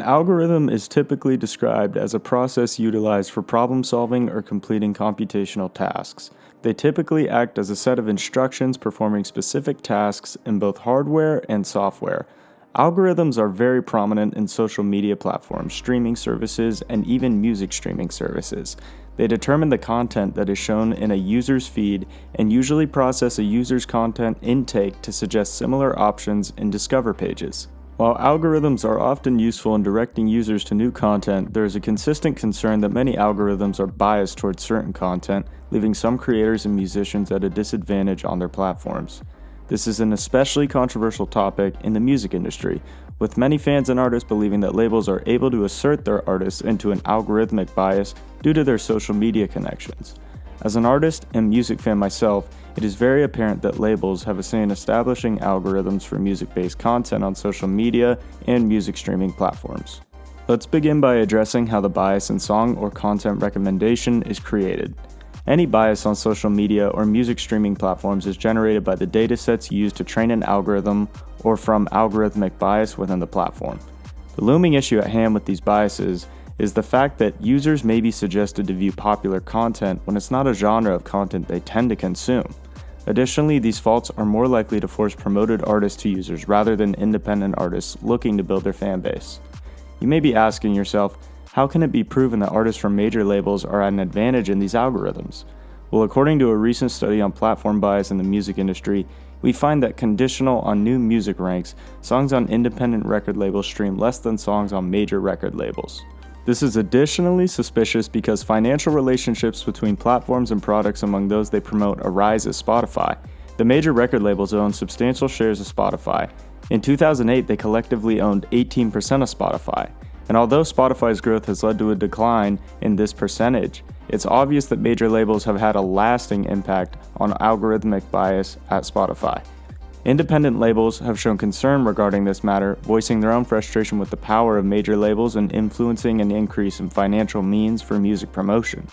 An algorithm is typically described as a process utilized for problem solving or completing computational tasks. They typically act as a set of instructions performing specific tasks in both hardware and software. Algorithms are very prominent in social media platforms, streaming services, and even music streaming services. They determine the content that is shown in a user's feed and usually process a user's content intake to suggest similar options in Discover pages. While algorithms are often useful in directing users to new content, there is a consistent concern that many algorithms are biased towards certain content, leaving some creators and musicians at a disadvantage on their platforms. This is an especially controversial topic in the music industry, with many fans and artists believing that labels are able to assert their artists into an algorithmic bias due to their social media connections. As an artist and music fan myself, it is very apparent that labels have a say in establishing algorithms for music-based content on social media and music streaming platforms. Let's begin by addressing how the bias in song or content recommendation is created. Any bias on social media or music streaming platforms is generated by the datasets used to train an algorithm or from algorithmic bias within the platform. The looming issue at hand with these biases is the fact that users may be suggested to view popular content when it's not a genre of content they tend to consume. Additionally, these faults are more likely to force promoted artists to users rather than independent artists looking to build their fan base. You may be asking yourself, how can it be proven that artists from major labels are at an advantage in these algorithms? Well, according to a recent study on platform bias in the music industry, we find that conditional on new music ranks, songs on independent record labels stream less than songs on major record labels. This is additionally suspicious because financial relationships between platforms and products among those they promote arise at Spotify. The major record labels own substantial shares of Spotify. In 2008, they collectively owned 18% of Spotify. And although Spotify's growth has led to a decline in this percentage, it's obvious that major labels have had a lasting impact on algorithmic bias at Spotify. Independent labels have shown concern regarding this matter, voicing their own frustration with the power of major labels in influencing an increase in financial means for music promotion.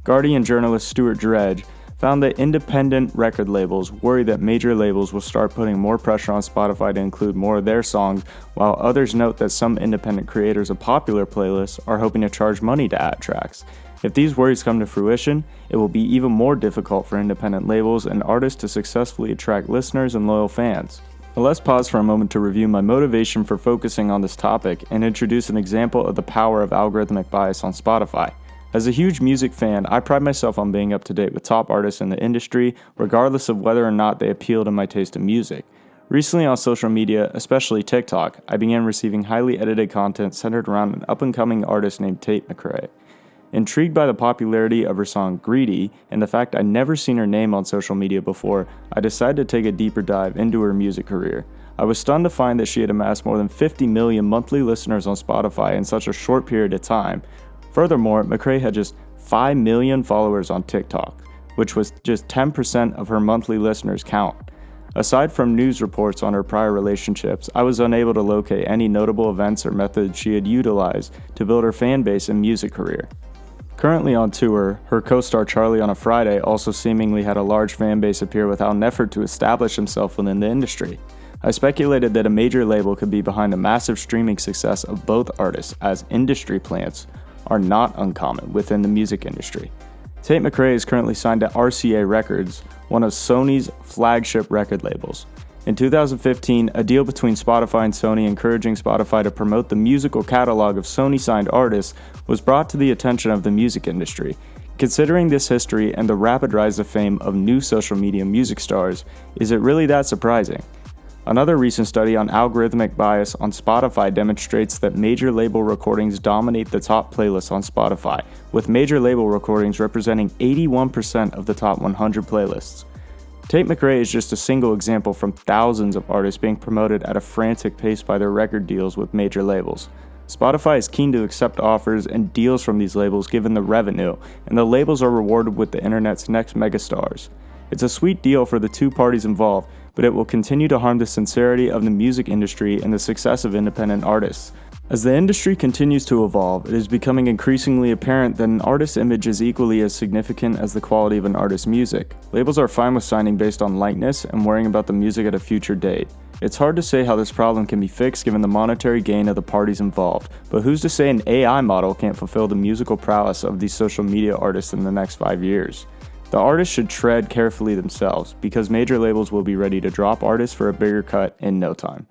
Guardian journalist Stuart Dredge found that independent record labels worry that major labels will start putting more pressure on Spotify to include more of their songs, while others note that some independent creators of popular playlists are hoping to charge money to add tracks. If these worries come to fruition, it will be even more difficult for independent labels and artists to successfully attract listeners and loyal fans. Now let's pause for a moment to review my motivation for focusing on this topic and introduce an example of the power of algorithmic bias on Spotify. As a huge music fan, I pride myself on being up to date with top artists in the industry, regardless of whether or not they appeal to my taste in music. Recently on social media, especially TikTok, I began receiving highly edited content centered around an up-and-coming artist named Tate McRae. Intrigued by the popularity of her song Greedy and the fact I'd never seen her name on social media before, I decided to take a deeper dive into her music career. I was stunned to find that she had amassed more than 50 million monthly listeners on Spotify in such a short period of time. Furthermore, McRae had just 5 million followers on TikTok, which was just 10% of her monthly listeners count. Aside from news reports on her prior relationships, I was unable to locate any notable events or methods she had utilized to build her fan base and music career. Currently on tour, her co-star Charlie on a Friday also seemingly had a large fan base appear without an effort to establish himself within the industry. I speculated that a major label could be behind the massive streaming success of both artists, as industry plants are not uncommon within the music industry. Tate McRae is currently signed to RCA Records, one of Sony's flagship record labels. In 2015, a deal between Spotify and Sony encouraging Spotify to promote the musical catalog of Sony-signed artists was brought to the attention of the music industry. Considering this history and the rapid rise of fame of new social media music stars, is it really that surprising? Another recent study on algorithmic bias on Spotify demonstrates that major label recordings dominate the top playlists on Spotify, with major label recordings representing 81% of the top 100 playlists. Tate McRae is just a single example from thousands of artists being promoted at a frantic pace by their record deals with major labels. Spotify is keen to accept offers and deals from these labels given the revenue, and the labels are rewarded with the internet's next megastars. It's a sweet deal for the two parties involved, but it will continue to harm the sincerity of the music industry and the success of independent artists. As the industry continues to evolve, it is becoming increasingly apparent that an artist's image is equally as significant as the quality of an artist's music. Labels are fine with signing based on likeness and worrying about the music at a future date. It's hard to say how this problem can be fixed given the monetary gain of the parties involved, but who's to say an AI model can't fulfill the musical prowess of these social media artists in the next 5 years? The artists should tread carefully themselves, because major labels will be ready to drop artists for a bigger cut in no time.